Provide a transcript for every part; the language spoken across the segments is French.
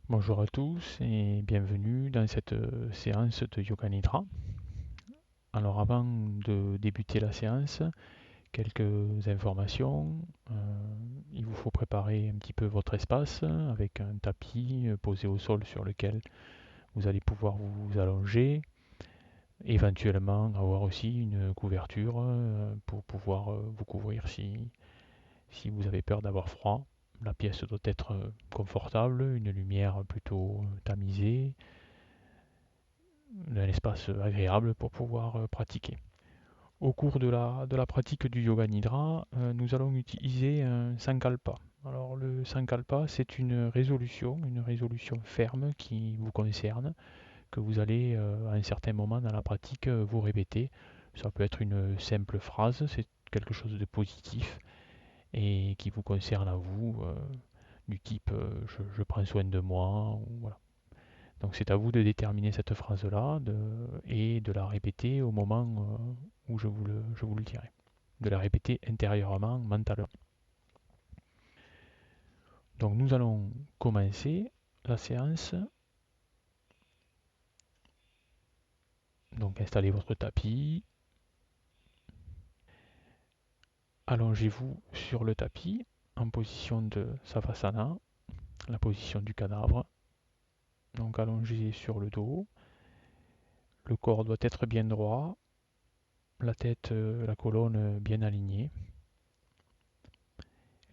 Bonjour à tous et bienvenue dans cette séance de Yoga Nidra. Alors avant de débuter la séance, quelques informations. Il vous faut préparer un petit peu votre espace avec un tapis posé au sol sur lequel vous allez pouvoir vous allonger, éventuellement avoir aussi une couverture pour pouvoir vous couvrir si vous avez peur d'avoir froid. La pièce doit être confortable, une lumière plutôt tamisée, un espace agréable pour pouvoir pratiquer. Au cours de la pratique du yoga nidra, nous allons utiliser un sankalpa. Alors le sankalpa, c'est une résolution ferme qui vous concerne, que vous allez à un certain moment dans la pratique vous répéter. Ça peut être une simple phrase, c'est quelque chose de positif et qui vous concerne à vous, du type je prends soin de moi, ou voilà. Donc c'est à vous de déterminer cette phrase-là et de la répéter au moment où je vous le dirai. De la répéter intérieurement, mentalement. Donc nous allons commencer la séance. Donc installez votre tapis. Allongez-vous sur le tapis en position de Savasana, la position du cadavre. Donc allongé sur le dos. Le corps doit être bien droit. La tête, la colonne bien alignée.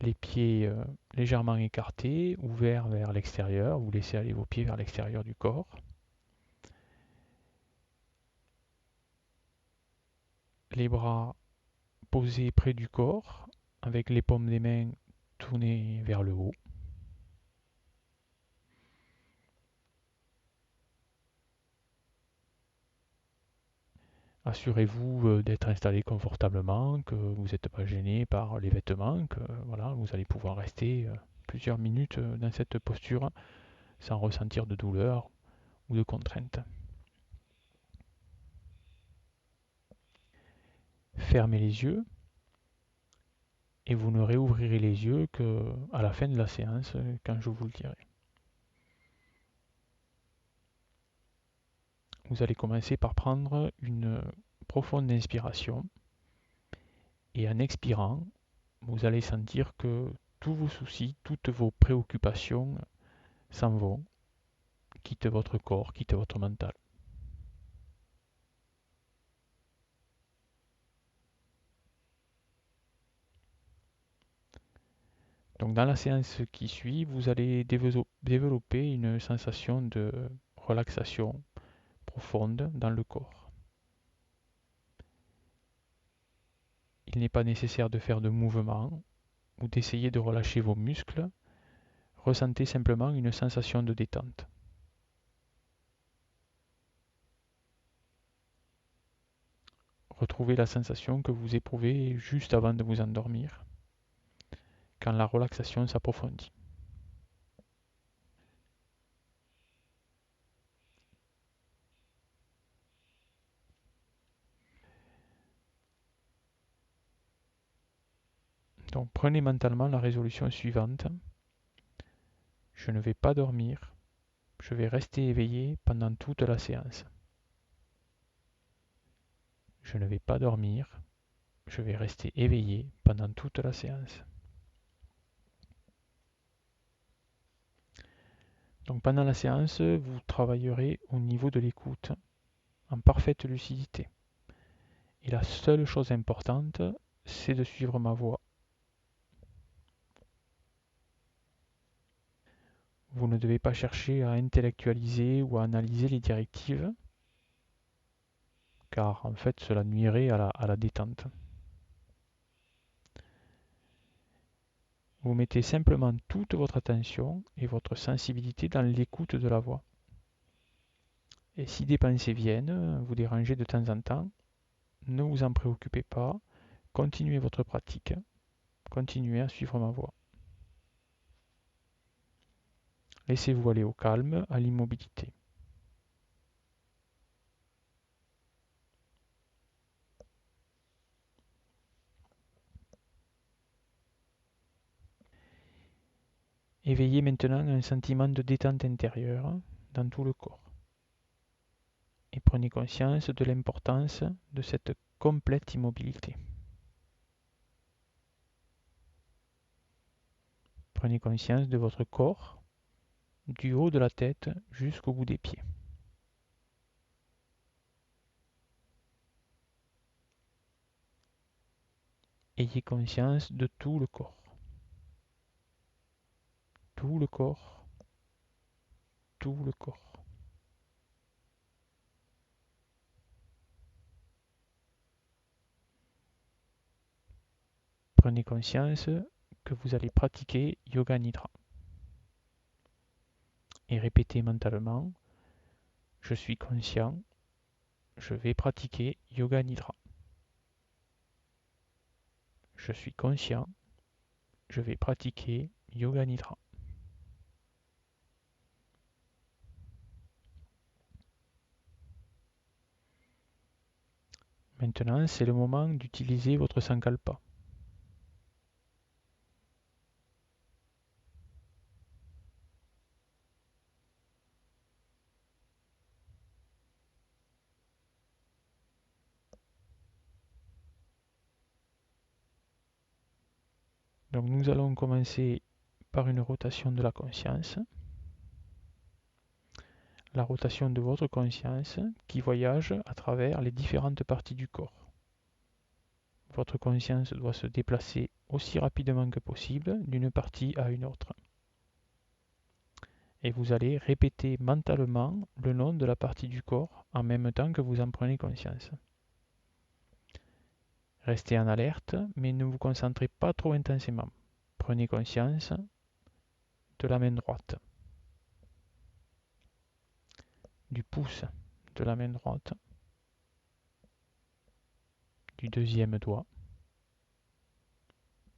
Les pieds légèrement écartés, ouverts vers l'extérieur. Vous laissez aller vos pieds vers l'extérieur du corps. Les bras posés près du corps, avec les paumes des mains tournées vers le haut. Assurez-vous d'être installé confortablement, que vous n'êtes pas gêné par les vêtements, que voilà, vous allez pouvoir rester plusieurs minutes dans cette posture sans ressentir de douleur ou de contrainte. Fermez les yeux et vous ne réouvrirez les yeux qu'à la fin de la séance, quand je vous le dirai. Vous allez commencer par prendre une profonde inspiration et en expirant, vous allez sentir que tous vos soucis, toutes vos préoccupations s'en vont, quittent votre corps, quittent votre mental. Donc dans la séance qui suit, vous allez développer une sensation de relaxation profonde dans le corps. Il n'est pas nécessaire de faire de mouvements ou d'essayer de relâcher vos muscles. Ressentez simplement une sensation de détente. Retrouvez la sensation que vous éprouvez juste avant de vous endormir, quand la relaxation s'approfondit. Donc prenez mentalement la résolution suivante. Je ne vais pas dormir, je vais rester éveillé pendant toute la séance. Je ne vais pas dormir, je vais rester éveillé pendant toute la séance. Donc pendant la séance, vous travaillerez au niveau de l'écoute, en parfaite lucidité. Et la seule chose importante, c'est de suivre ma voix. Vous ne devez pas chercher à intellectualiser ou à analyser les directives, car en fait cela nuirait à la détente. Vous mettez simplement toute votre attention et votre sensibilité dans l'écoute de la voix. Et si des pensées viennent vous déranger de temps en temps, ne vous en préoccupez pas, continuez votre pratique, continuez à suivre ma voix. Laissez-vous aller au calme, à l'immobilité. Éveillez maintenant un sentiment de détente intérieure dans tout le corps. Et prenez conscience de l'importance de cette complète immobilité. Prenez conscience de votre corps, du haut de la tête jusqu'au bout des pieds. Ayez conscience de tout le corps. Tout le corps. Tout le corps. Prenez conscience que vous allez pratiquer Yoga Nidra. Et répétez mentalement, je suis conscient, je vais pratiquer Yoga Nidra. Je suis conscient, je vais pratiquer Yoga Nidra. Maintenant, c'est le moment d'utiliser votre Sankalpa. Donc nous allons commencer par une rotation de la conscience. La rotation de votre conscience qui voyage à travers les différentes parties du corps. Votre conscience doit se déplacer aussi rapidement que possible d'une partie à une autre. Et vous allez répéter mentalement le nom de la partie du corps en même temps que vous en prenez conscience. Restez en alerte, mais ne vous concentrez pas trop intensément. Prenez conscience de la main droite, du pouce de la main droite, du deuxième doigt,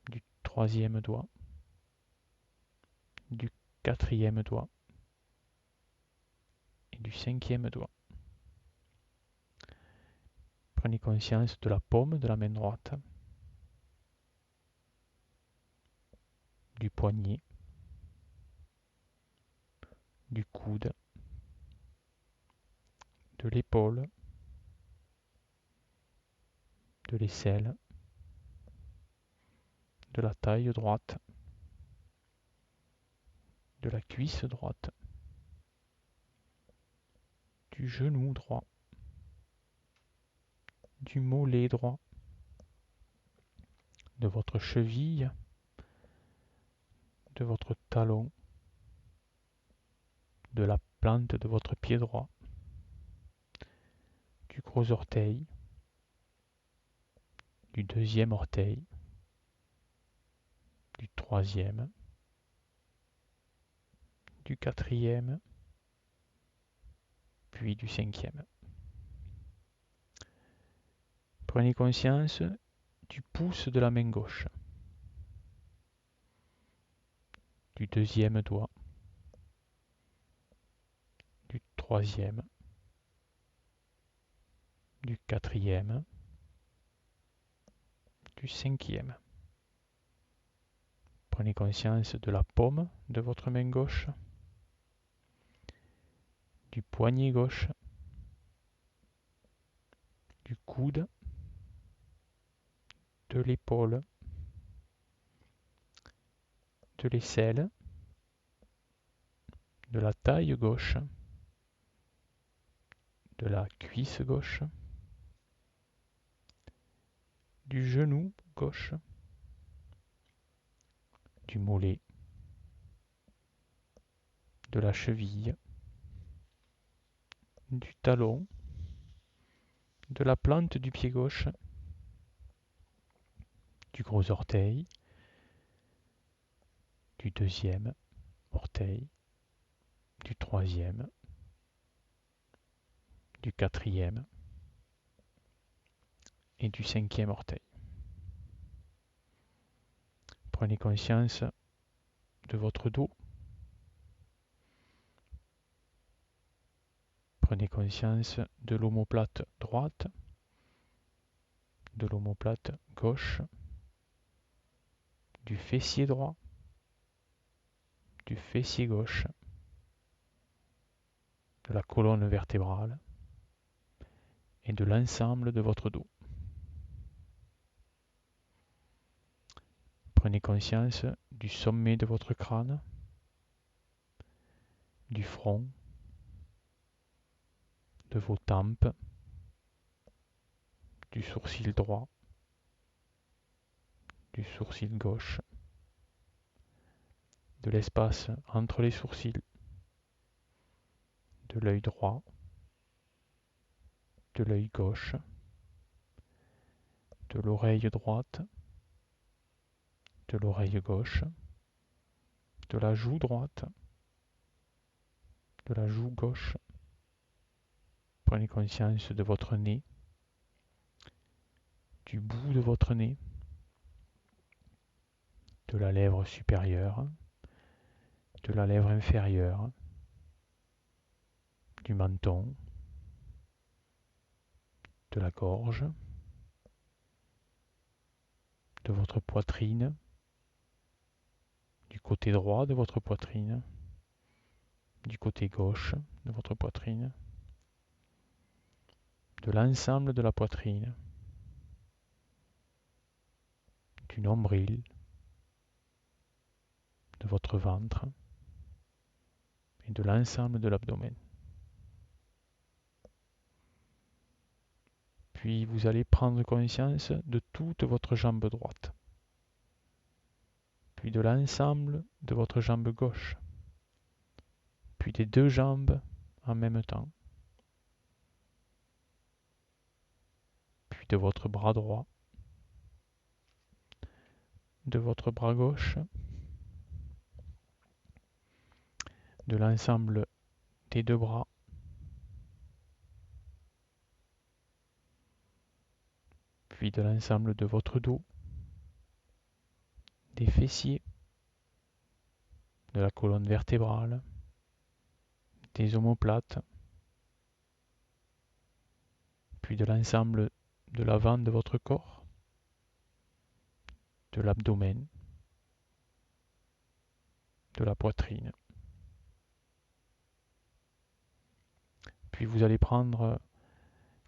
du troisième doigt, du quatrième doigt et du cinquième doigt. Prenez conscience de la paume de la main droite, du poignet, du coude, de l'épaule, de l'aisselle, de la taille droite, de la cuisse droite, du genou droit, du mollet droit, de votre cheville, de votre talon, de la plante de votre pied droit, du gros orteil, du deuxième orteil, du troisième, du quatrième, puis du cinquième. Prenez conscience du pouce de la main gauche, du deuxième doigt, du troisième, du quatrième, du cinquième. Prenez conscience de la paume de votre main gauche, du poignet gauche, du coude, de l'épaule, de l'aisselle, de la taille gauche, de la cuisse gauche, du genou gauche, du mollet, de la cheville, du talon, de la plante du pied gauche, du gros orteil, du deuxième orteil, du troisième, du quatrième et du cinquième orteil. Prenez conscience de votre dos. Prenez conscience de l'omoplate droite, de l'omoplate gauche, du fessier droit, du fessier gauche, de la colonne vertébrale et de l'ensemble de votre dos. Prenez conscience du sommet de votre crâne, du front, de vos tempes, du sourcil droit, du sourcil gauche, de l'espace entre les sourcils, de l'œil droit, de l'œil gauche, de l'oreille droite, de l'oreille gauche, de la joue droite, de la joue gauche. Prenez conscience de votre nez, du bout de votre nez, de la lèvre supérieure, de la lèvre inférieure, du menton, de la gorge, de votre poitrine, du côté droit de votre poitrine, du côté gauche de votre poitrine, de l'ensemble de la poitrine, du nombril, de votre ventre et de l'ensemble de l'abdomen. Puis vous allez prendre conscience de toute votre jambe droite, puis de l'ensemble de votre jambe gauche, puis des deux jambes en même temps, puis de votre bras droit, de votre bras gauche, de l'ensemble des deux bras, puis de l'ensemble de votre dos, des fessiers, de la colonne vertébrale, des omoplates, puis de l'ensemble de l'avant de votre corps, de l'abdomen, de la poitrine. Puis vous allez prendre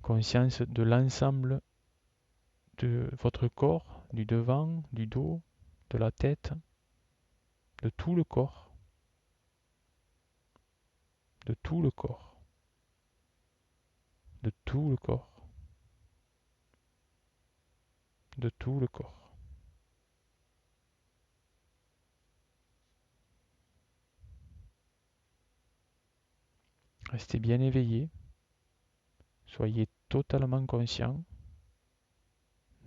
conscience de l'ensemble de votre corps, du devant, du dos, de la tête, de tout le corps, de tout le corps, de tout le corps, de tout le corps. Restez bien éveillé, soyez totalement conscient,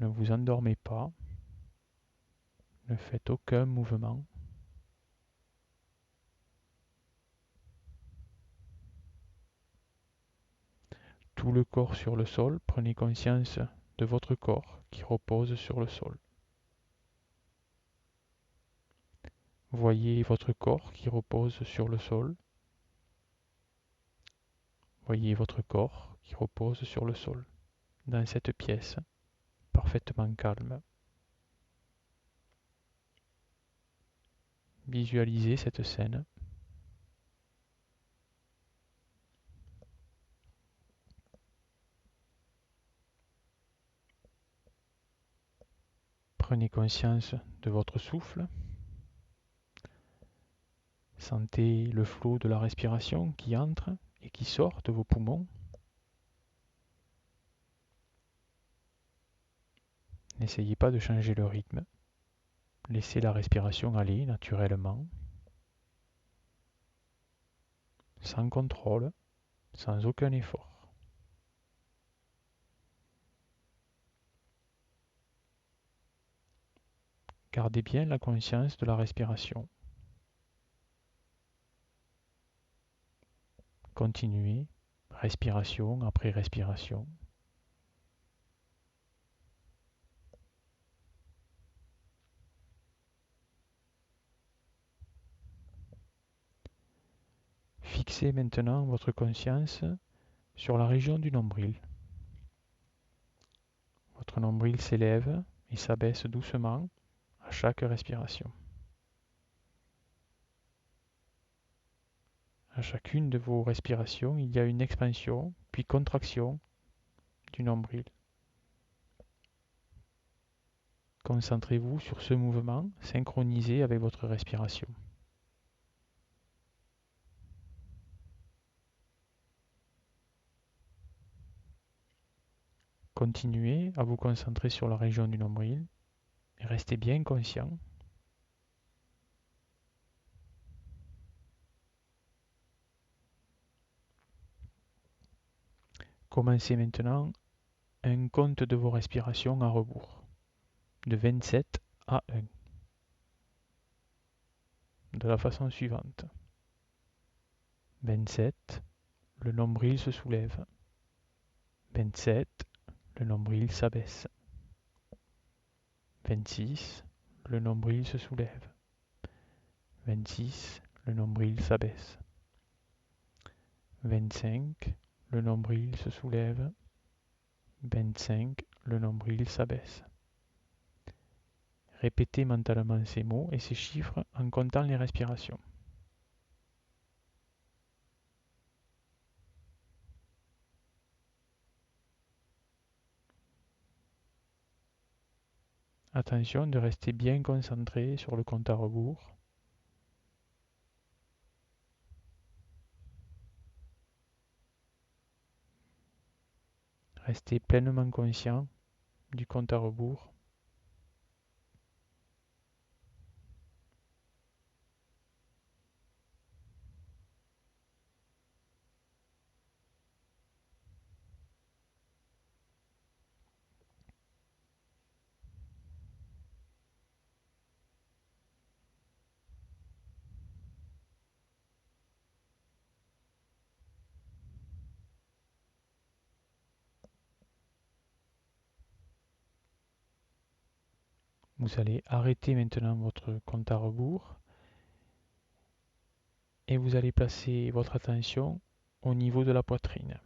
ne vous endormez pas, ne faites aucun mouvement. Tout le corps sur le sol, prenez conscience de votre corps qui repose sur le sol. Voyez votre corps qui repose sur le sol. Voyez votre corps qui repose sur le sol, dans cette pièce, parfaitement calme. Visualisez cette scène. Prenez conscience de votre souffle. Sentez le flot de la respiration qui entre et qui sort de vos poumons. N'essayez pas de changer le rythme. Laissez la respiration aller naturellement, sans contrôle, sans aucun effort. Gardez bien la conscience de la respiration. Continuez, respiration après respiration. Fixez maintenant votre conscience sur la région du nombril. Votre nombril s'élève et s'abaisse doucement à chaque respiration. À chacune de vos respirations, il y a une expansion, puis contraction du nombril. Concentrez-vous sur ce mouvement synchronisé avec votre respiration. Continuez à vous concentrer sur la région du nombril et restez bien conscient. Commencez maintenant un compte de vos respirations à rebours, de 27 à 1, de la façon suivante. 27, le nombril se soulève. 27, le nombril s'abaisse. 26, le nombril se soulève. 26, le nombril s'abaisse. 25, le nombril se soulève. 25, le nombril s'abaisse. Répétez mentalement ces mots et ces chiffres en comptant les respirations. Attention de rester bien concentré sur le compte à rebours. Restez pleinement conscient du compte à rebours. Vous allez arrêter maintenant votre compte à rebours et vous allez placer votre attention au niveau de la poitrine.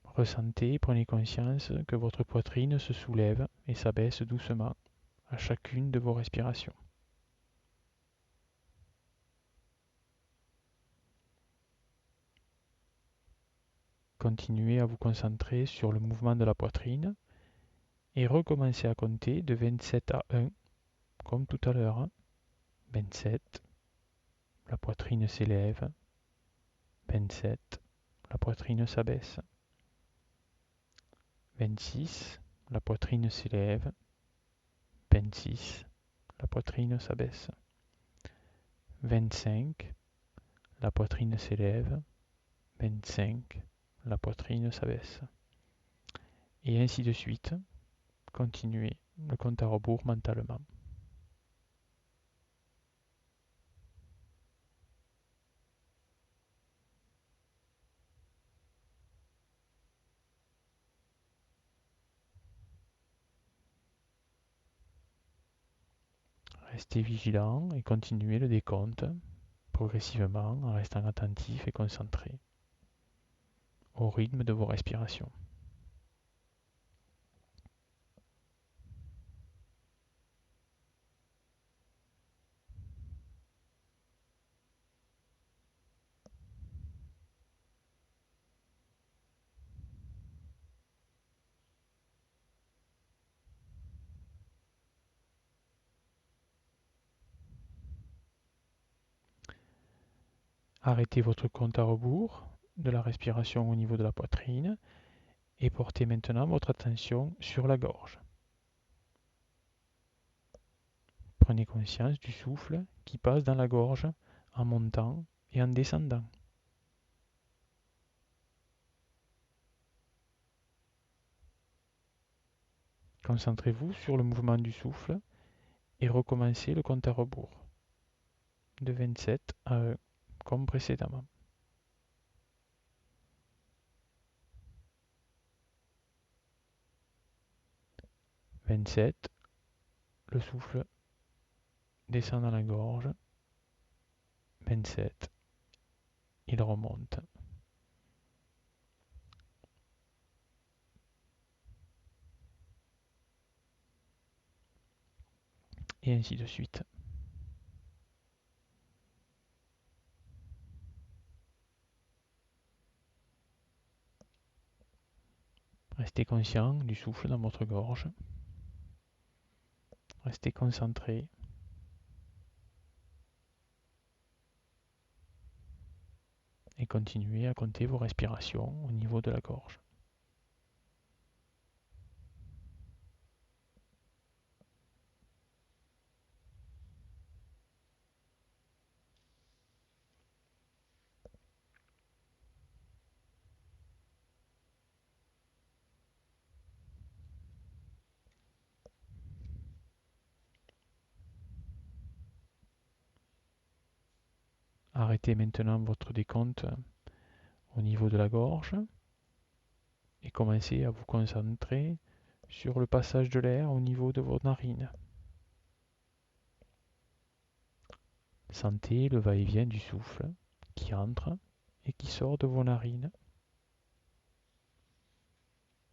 Ressentez, prenez conscience que votre poitrine se soulève et s'abaisse doucement à chacune de vos respirations. Continuez à vous concentrer sur le mouvement de la poitrine et recommencez à compter de 27 à 1, comme tout à l'heure. 27, la poitrine s'élève. 27, la poitrine s'abaisse. 26, la poitrine s'élève. 26, la poitrine s'abaisse. 25, la poitrine s'élève. 25, la poitrine s'abaisse. Et ainsi de suite. Continuez le compte à rebours mentalement. Restez vigilant et continuez le décompte progressivement en restant attentif et concentré au rythme de vos respirations. Arrêtez votre compte à rebours de la respiration au niveau de la poitrine et portez maintenant votre attention sur la gorge. Prenez conscience du souffle qui passe dans la gorge en montant et en descendant. Concentrez-vous sur le mouvement du souffle et recommencez le compte à rebours de 27 à 1 comme précédemment. 27, le souffle descend dans la gorge. 27, il remonte. Et ainsi de suite. Restez conscient du souffle dans votre gorge. Restez concentré. Et continuez à compter vos respirations au niveau de la gorge. Arrêtez maintenant votre décompte au niveau de la gorge et commencez à vous concentrer sur le passage de l'air au niveau de vos narines. Sentez le va-et-vient du souffle qui entre et qui sort de vos narines.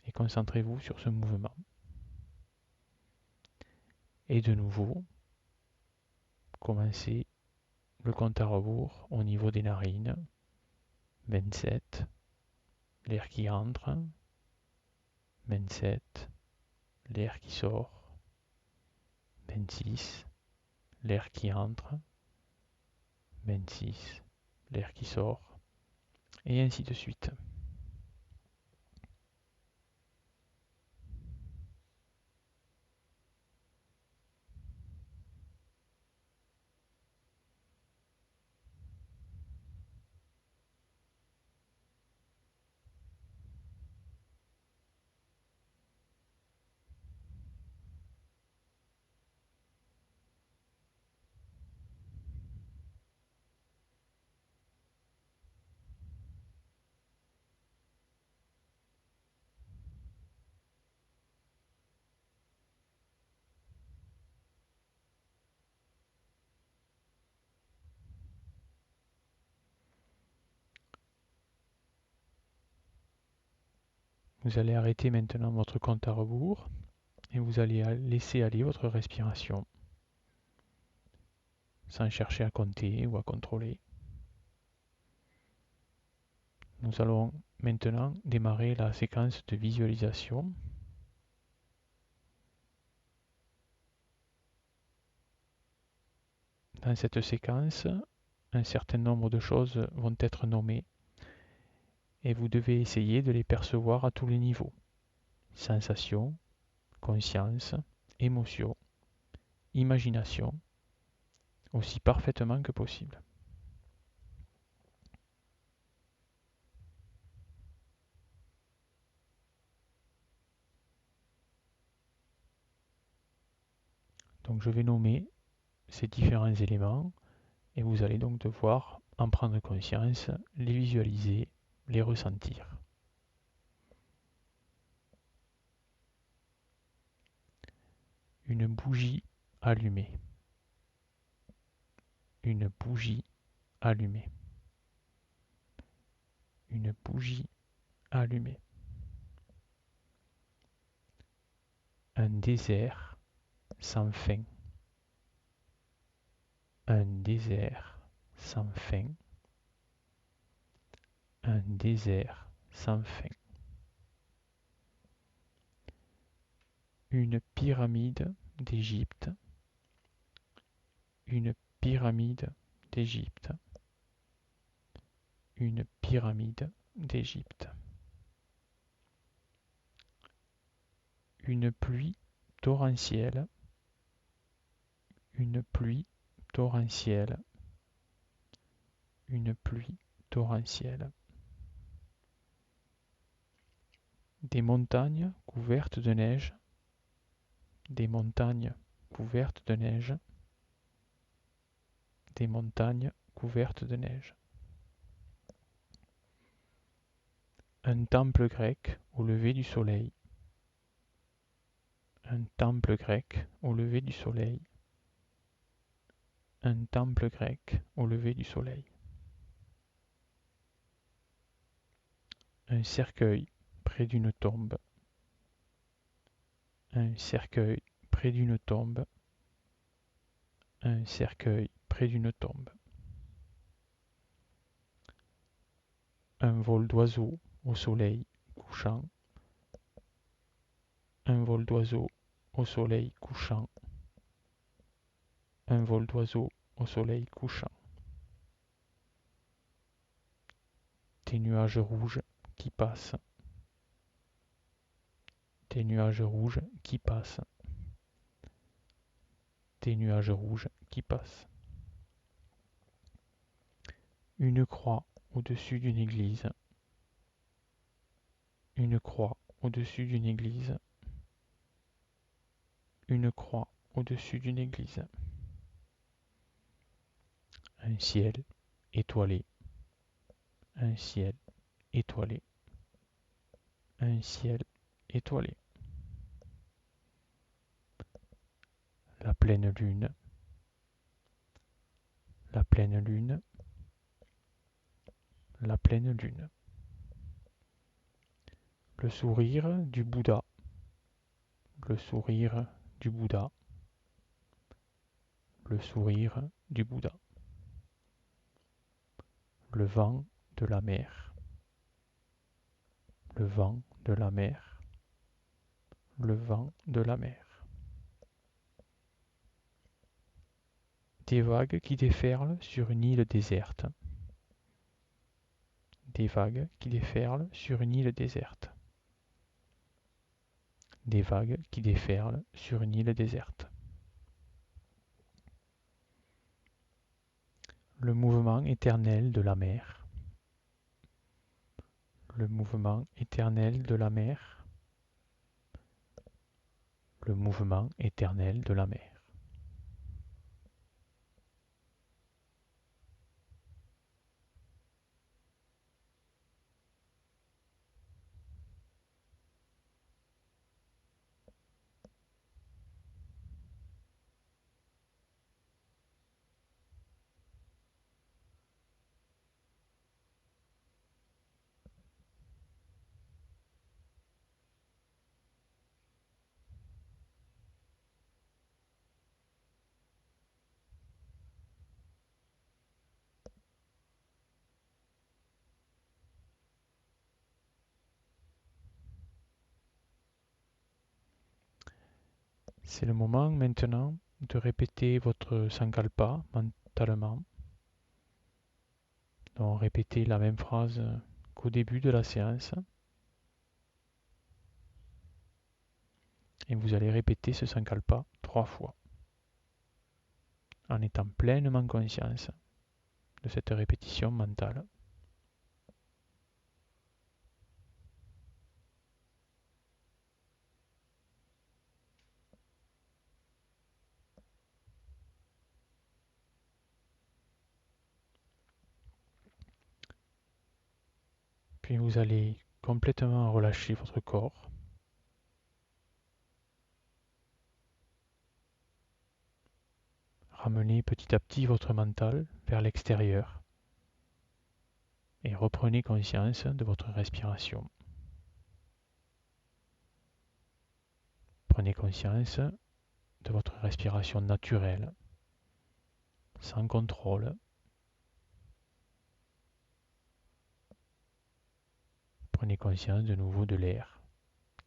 Et concentrez-vous sur ce mouvement. Et de nouveau, commencez le compte à rebours au niveau des narines. 27, l'air qui entre. 27, l'air qui sort. 26, l'air qui entre. 26, l'air qui sort. Et ainsi de suite. Vous allez arrêter maintenant votre compte à rebours et vous allez laisser aller votre respiration sans chercher à compter ou à contrôler. Nous allons maintenant démarrer la séquence de visualisation. Dans cette séquence, un certain nombre de choses vont être nommées et vous devez essayer de les percevoir à tous les niveaux. Sensation, conscience, émotion, imagination, aussi parfaitement que possible. Donc je vais nommer ces différents éléments et vous allez donc devoir en prendre conscience, les visualiser, les ressentir. Une bougie allumée. Une bougie allumée. Une bougie allumée. Un désert sans fin. Un désert sans fin. Un désert sans fin. Une pyramide d'Égypte. Une pyramide d'Égypte. Une pyramide d'Égypte. Une pluie torrentielle. Une pluie torrentielle. Une pluie torrentielle. Des montagnes couvertes de neige. Des montagnes couvertes de neige. Des montagnes couvertes de neige. Un temple grec au lever du soleil. Un temple grec au lever du soleil. Un temple grec au lever du soleil. Un cercueil près d'une tombe. Un cercueil près d'une tombe. Un cercueil près d'une tombe. Un vol d'oiseaux au soleil couchant. un vol d'oiseau au soleil couchant, un vol d'oiseau au soleil couchant. Des nuages rouges qui passent, des nuages rouges qui passent, des nuages rouges qui passent. Une croix au-dessus d'une église, une croix au-dessus d'une église, une croix au-dessus d'une église. Un ciel étoilé, un ciel étoilé, un ciel étoilé. La pleine lune, la pleine lune, la pleine lune. Le sourire du Bouddha, le sourire du Bouddha, le sourire du Bouddha. Le vent de la mer, le vent de la mer, le vent de la mer. Des vagues qui déferlent sur une île déserte, des vagues qui déferlent sur une île déserte, des vagues qui déferlent sur une île déserte. Le mouvement éternel de la mer, le mouvement éternel de la mer, le mouvement éternel de la mer. C'est le moment maintenant de répéter votre sankalpa mentalement. Donc répétez la même phrase qu'au début de la séance. Et vous allez répéter ce sankalpa 3 fois, en étant pleinement conscience de cette répétition mentale. Puis vous allez complètement relâcher votre corps. Ramenez petit à petit votre mental vers l'extérieur et reprenez conscience de votre respiration. Prenez conscience de votre respiration naturelle, sans contrôle. Prenez conscience de nouveau de l'air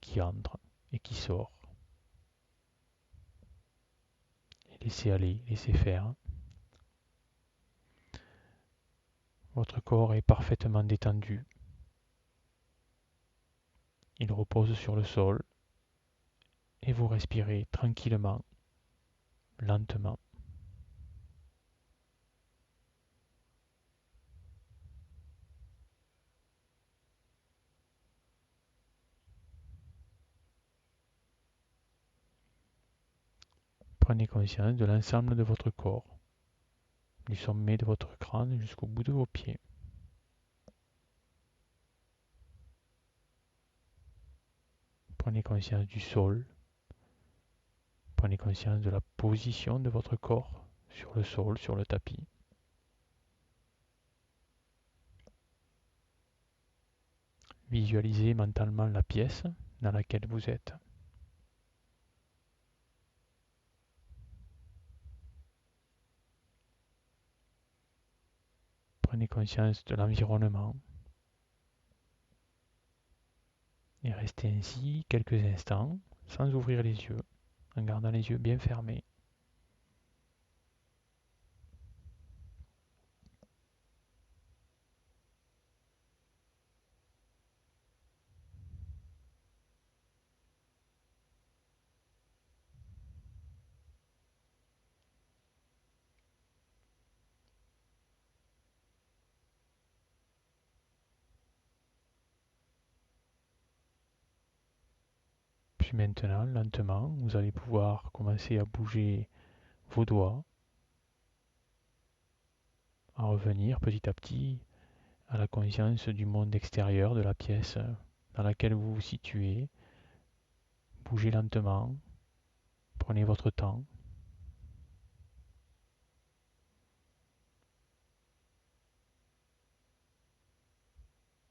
qui entre et qui sort. Et laissez aller, laissez faire. Votre corps est parfaitement détendu. Il repose sur le sol et vous respirez tranquillement, lentement. Prenez conscience de l'ensemble de votre corps, du sommet de votre crâne jusqu'au bout de vos pieds. Prenez conscience du sol. Prenez conscience de la position de votre corps sur le sol, sur le tapis. Visualisez mentalement la pièce dans laquelle vous êtes. Prenez conscience de l'environnement et restez ainsi quelques instants sans ouvrir les yeux, en gardant les yeux bien fermés. Puis maintenant, lentement, vous allez pouvoir commencer à bouger vos doigts, à revenir petit à petit à la conscience du monde extérieur de la pièce dans laquelle vous vous situez. Bougez lentement, prenez votre temps.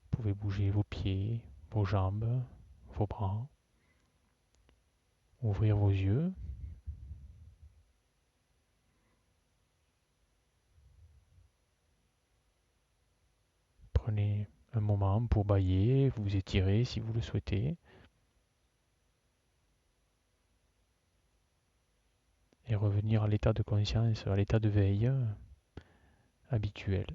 Vous pouvez bouger vos pieds, vos jambes, vos bras, ouvrir vos yeux. Prenez un moment pour bâiller, vous étirer si vous le souhaitez, et revenir à l'état de conscience, à l'état de veille habituel.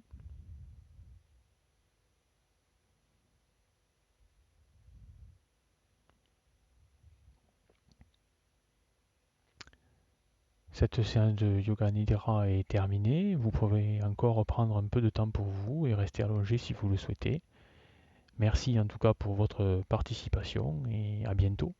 Cette séance de yoga nidra est terminée. Vous pouvez encore prendre un peu de temps pour vous et rester allongé si vous le souhaitez. Merci en tout cas pour votre participation et à bientôt.